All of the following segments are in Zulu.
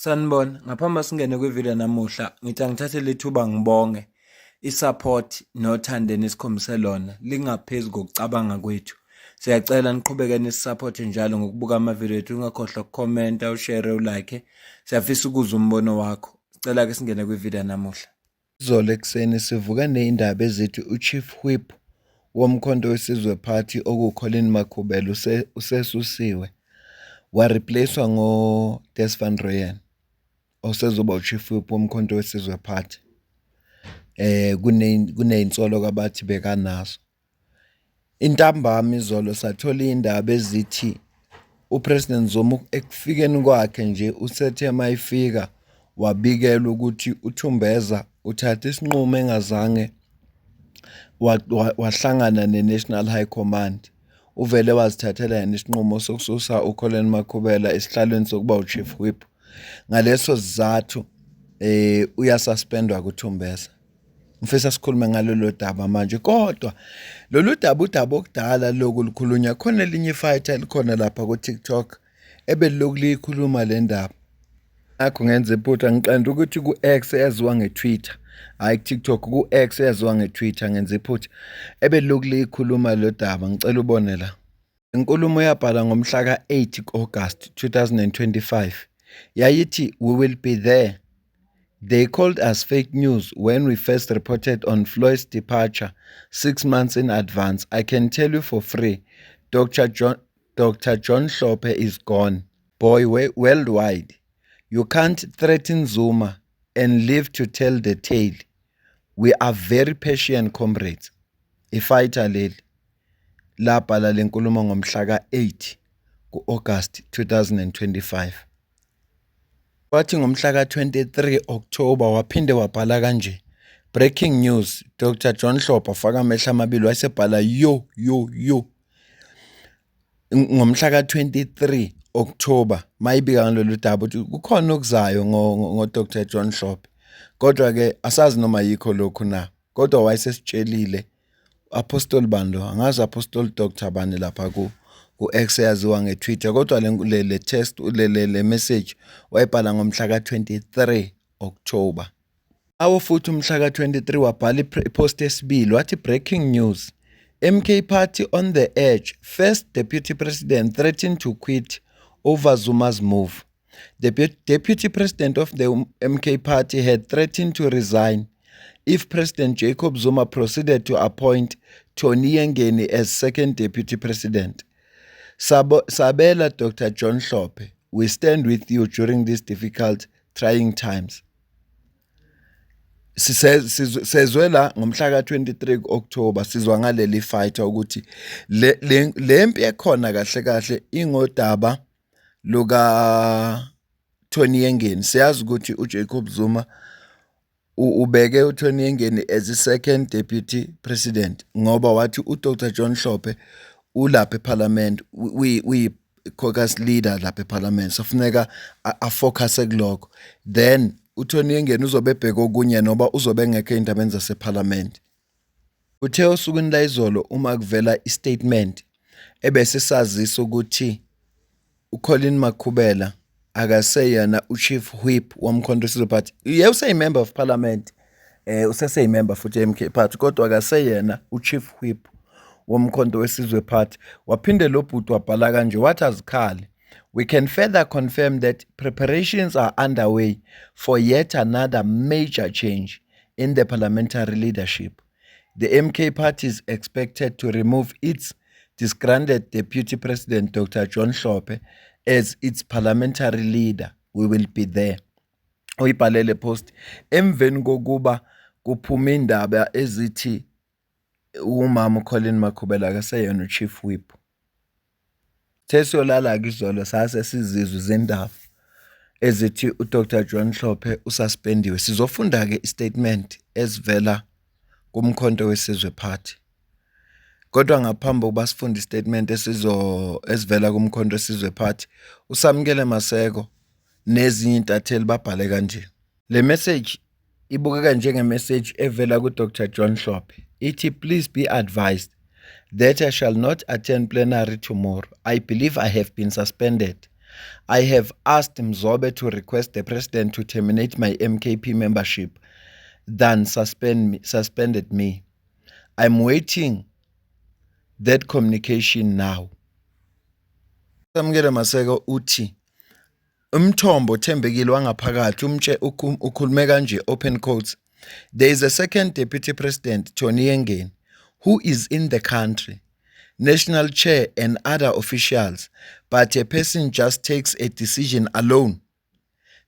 Sanibona, ngaphambi singene kwivideo namuhla, ngithi angithathe lethuba ngibonge i-support nothando enikhombise lona lingaphezu kokucabanga kwethu. Siyacela niqhubeke nisupporte njalo ngokubuka amavideo ethu, ungakhohlwa ukukhomenta, ushare, ulike. Siyafisa ukuzwa umbono wakho. Sicela ke singene kwivideo namuhla. Izolo ekuseni sivuke nezindaba ezithi uChief Whip womkhonto wesizwe party okuColleen Makhubela usesusiwe wareplacewa ngoDes van Rooyen osezoba uChief Whip womkhonto wesizwe party. Kunezinsolo kabathi bekanazo. Intambama izolo sathola indaba ezithi uPresident Zuma ekufikeni kwakhe nje usethe mayifika wabikela ukuthi uThumbeza uthatha isinqumo engazange wahlangana neNational High Command. Uvele wazithathela yena isinqumo sokususa uColleen Makhubela esihlalweni sokuba uChief Whip. Ngaleso sizathu uyasuspendwa kuThumbeza. Ngifisa sikhulume ngalolu daba manje, kodwa lolu daba udaba okudala lokulikhulunywa khona elinye fighter likhona lapha ku TikTok ebelokhu likhuluma le ndaba. Akho ngenze iphutha ngiqanda ukuthi ku-X eyaziwa ngeTwitter, hayi TikTok, ku-X eyaziwa ngeTwitter ngenze iphutha ebelokhu likhuluma lo daba. Ngicela ubone la. Inkulumo yabhala ngomhla ka-8 August 2025 yayithi, "We will be there. They called us fake news when we first reported on Floyd's departure 6 months in advance. I can tell you for free, Dr. John Hlophe is gone. Boy, worldwide. You can't threaten Zuma and live to tell the tale. We are very patient comrades." Ifighter leli labhala lenkulumo ngomhla ka-8 ku-August 2025. Wathi ngomhla ka-23 October waphinde wabhala kanje, "Breaking news, Dr. John Hlophe faka amehla amabili wayesebhala yo. Ngomhla ka-23 October mayibika ngalolu daba ukuthi kukhona okuzayo ngo-Dr. John Hlophe. Kodwa ke asazi noma yikho lokhu na. Kodwa wayesesitshelile Apostle Bando, angazi Apostle Dr. bani lapha ku-X yaziwa ngeTwitter, kodwa le text le message wayibhala ngomhla ka-23 October. Awo futhi umhla ka-23 wabhala ipost esibili wathi, "Breaking news. MK party on the edge. First deputy president threatened to quit over Zuma's move. The deputy president of the MK party had threatened to resign if President Jacob Zuma proceeded to appoint Tony Yengeni as second deputy president. Sabela Dr. John Hlophe, we stand with you during these difficult, trying times." Sezwela ngomhla ka-23 October sizwa ngaleli fighter ukuthi lempi ekhona kahle ingodaba luka Tony Yengeni. Siyazi ukuthi uJacob Zuma ubeke uTony Yengeni as the second deputy president ngoba wathi uDr. John Hlophe ulapha eParliament, uyi-caucus leader lapha eParliament, sofuneka afocus kulokho. Then uTony Yengeni uzobe ebheka okunye noba uzobe engekho ey'ndabeni zaseParliament. Uthe osukwini la izolo uma kuvela istatement ebese sazisa ukuthi uColleen Makhubela akaseyena uChief Whip womkhonto wesizwe party. Usey-member of Parliament, usesey-member futhi MK party, kodwa akaseyena uChief Whip womkhonto wesizwe party. Waphinde lo bhuti wabhala kanje wathi, "Azikhali, we can further confirm that preparations are underway for yet another major change in the parliamentary leadership. The MK party is expected to remove its disgruntled deputy president Dr. John Hlophe as its parliamentary leader. We will be there." Uyibhalele post emveni kokuba kuphuma indaba ezithi umama uColleen Makhubela akaseyona uChief Whip. Sesiyolala izolo sase sizizwe zendaba ezithi uDr. John Hlophe ususpendiwe. Sizofunda ke istatement esivela kumkhonto wesizwe party. Kodwa ngaphambi kokuba sifunde istatement esivela kumkhonto wesizwe party, uSamkele Maseko nezinye intatheli babhale kanje. Le message ibukeka njenge-message evela kuDr. John Hlophe. Ithi, "Please be advised that I shall not attend plenary tomorrow. I believe I have been suspended. I have asked Mzobe to request the president to terminate my MKP membership than suspended me. I'm waiting that communication now. Samukela Maseko uthi umthombo othembekile wangaphakathi ukhulume kanje, open quotes, there is a second deputy president, Tony Yengeni, who is in the country, national chair and other officials, but a person just takes a decision alone.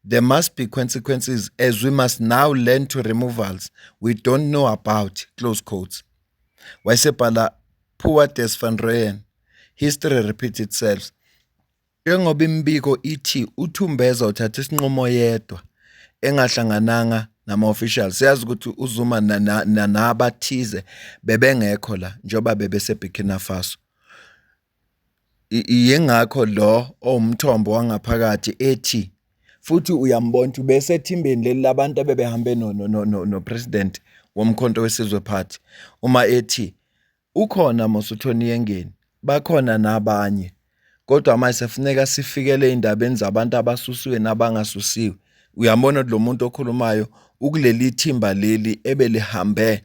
There must be consequences, as we must now learn to removals we don't know about, close quotes. Waisebhala, poor Des van Rooyen, history repeats itself. Njengoba imbiko ithi uThumbeza uthatha isinqumo yedwa engahlangananga nama-officials, siyazi ukuthi uZuma nabathize bebengekho la njengoba bebeseBurkina Faso. Yengakho lo owumthombo wangaphakathi ethi futhi uyambona ukuthi besethimbeni leli labantu abebehambe no-president womkhonto wesizwe party, uma ethi ukhona mosuthoni Yengeni, bakhona nabanye, kodwa manje sefuneka sifikele indabeni zabantu abasusiwe nabangasusiwe. Uyambona lo muntu okhulumayo ukuleli thimba leli ebelihambe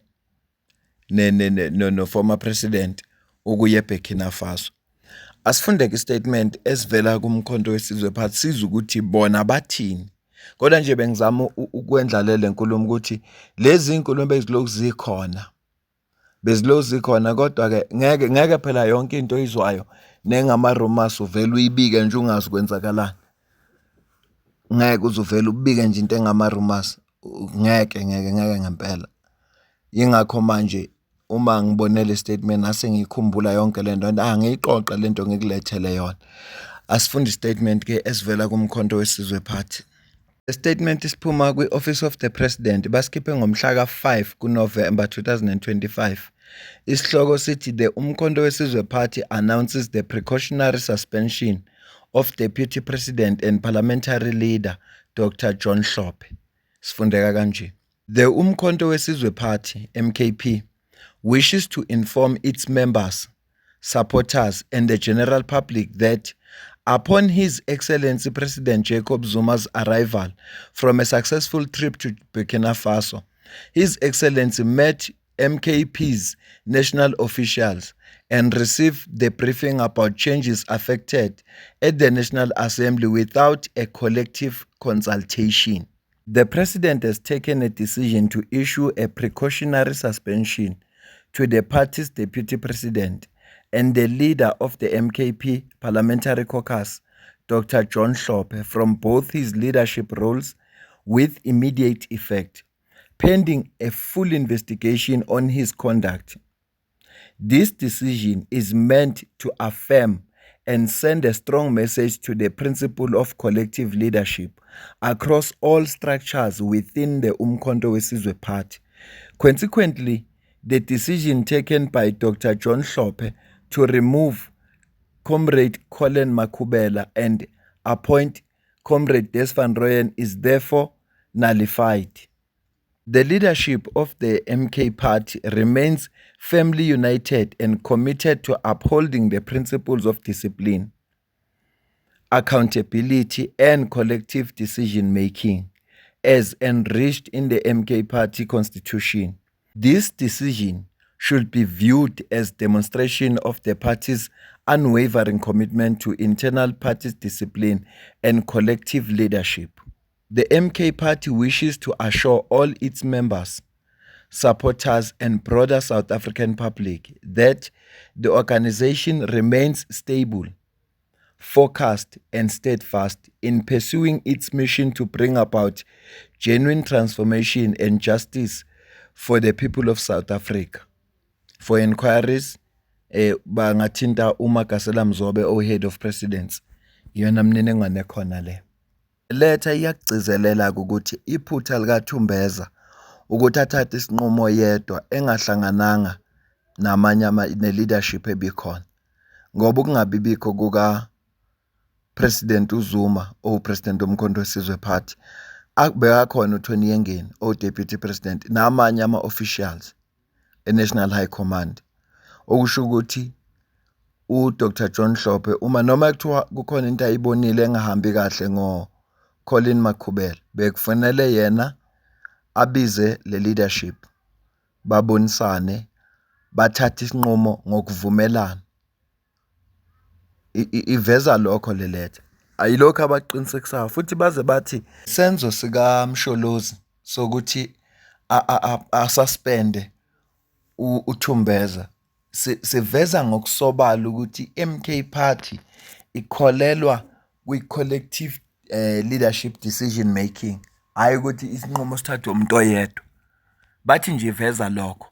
no former president ukuye eBurkina Faso. Asifundeke istatement esivela kumkhonto wesizwe party sizwe ukuthi bona bathini. Kodwa nje bengizama ukwendlalela lenkulumo ukuthi lezi inkulumo bezilokhu zikhona kodwa ke ngeke phela yonke into izwayo nengama rumors uvela uyibike nje ungazi kwenzakalani. Ngeke uzuvela ubike nje into engama rumors, ngeke ngempela. Yingakho manje uma ngibone le statement nase ngikhumbula yonke lento ngiyiqoqa lento ngikulethele yona. Asifunde statement ke esivela kumkhonto wesizwe party. The statement isiphuma kwi-Office of the President basikhiphe ngomhla ka-5 kuNovember 2025. Isihloko sithi the umkhonto wesizwe party announces the precautionary suspension of Deputy President and Parliamentary Leader Dr. John Hlophe. Sifundeka kanje. The umkhonto wesizwe party, MKP, wishes to inform its members, supporters and the general public that upon His Excellency President Jacob Zuma's arrival from a successful trip to Burkina Faso, His Excellency met MKP's national officials and received the briefing about changes affected at the National Assembly without a collective consultation. The President has taken a decision to issue a precautionary suspension to the party's Deputy President and the leader of the MKP Parliamentary Caucus, Dr. John Hlophe, from both his leadership roles with immediate effect, pending a full investigation on his conduct. This decision is meant to affirm and send a strong message to the principle of collective leadership across all structures within the Umkhonto wesizwe party. Consequently, the decision taken by Dr. John Hlophe to remove Comrade Colin Makhubela and appoint Comrade Des van Rooyen is therefore nullified. The leadership of the MK party remains firmly united and committed to upholding the principles of discipline, accountability and collective decision-making as enriched in the MK party constitution. This decision should be viewed as demonstration of the party's unwavering commitment to internal party discipline and collective leadership. The MK party wishes to assure all its members, supporters and broader South African public that the organization remains stable, focused and steadfast in pursuing its mission to bring about genuine transformation and justice for the people of South Africa. For inquiries, bangathinta uMagasela Mzobe, head of presidents. Yona mniningwane khona le. Letha iyagcizelela ukuthi iphutha likaThumbeza ukuthi athathe isinqumo yedwa engahlangananga namanye ne-leadership ebikhona. Ngoba ukungabibikho kuka President uZuma President womkhonto wesizwe party bekakhona uTony Yengeni Deputy President namanye ama-officials e-National High Command, okusho ukuthi uDr John Hlophe uma noma kuthiwa kukhona into ayibonile engahambi kahle ngoColin Makhubela, bekufanele yena abize le leadership babonisane, bathathe isinqumo ngokuvumelana. Iveza lokho le letha, ayilokho abaqinisekisayo futhi baze bathi senzo sikaMsholozi sokuthi asuspende uThumbeza siveza ngokusobala ukuthi MK Party ikholelwa kwi-collective leadership decision making, hayi ukuthi isinqumo sithathwe umuntu oyedwa. Bathi nje iveza lokho.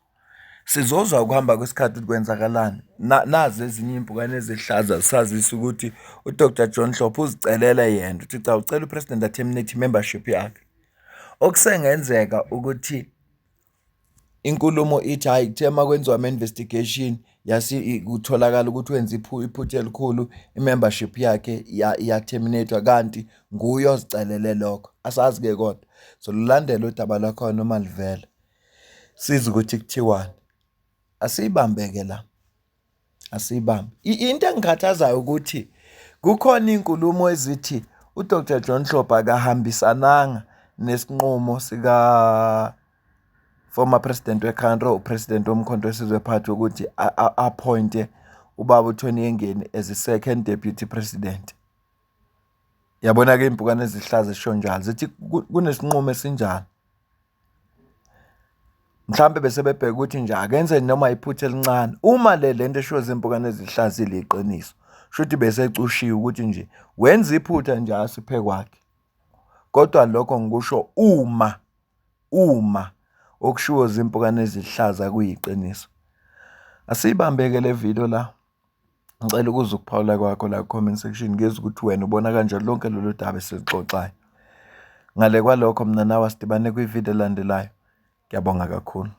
Sizozwa ukuhamba kwesikhathi ukuthi kwenzakalani. Nazi ezinye impukane ezihlaza zisazisa ukuthi uDr John Hlophe uzicelela yena ukuthi cha ucela upresident aterminate membership yakhe. Okusengenzeka ukuthi inkulumo ithi hayi kuthema kwenziwa ama-investigation kutholakala ukuthi wenza iphutha elikhulu, i-membership yakhe yaterminatwa kanti nguye ozicelele lokho. Asazi-ke kodwa so lulandela udaba lwakhona noma livela siza ukuthi kuthiwani. Asiyibambe-ke la, asiyibambe. Into engikhathazayo ukuthi kukhona inkulumo ezithi uDr John Hlophe akahambisananga nesinqumo sika former president weCountry, upresident womkhonto wesizwe party ukuthi appointe ubaba uTony Yengeni as a second deputy president. Yabona-ke impukane ezihlaza zisho njalo zithi kunesinqumo esinjalo. Mhlambe bese bebheka ukuthi nje akenze noma iphutha elincane. Uma lento esho zimpukane ezihlaza iliqiniso, shuthi bese ecushiwe ukuthi nje wenza iphutha nje asiphe kwakhe. Kodwa lokho ngikusho uma okushiwo zimpukane ezihlaza kuyiqiniso. Asiyibambeke le video la. Ngicela ukuza ukuphawula kwakho la comment section ngezwe ukuthi wena ubona kanjani lonke lolu daba esixoxayo. Ngale kwalokho mina nawe sidibane kwi-video elandelayo. Ngiyabonga kakhulu.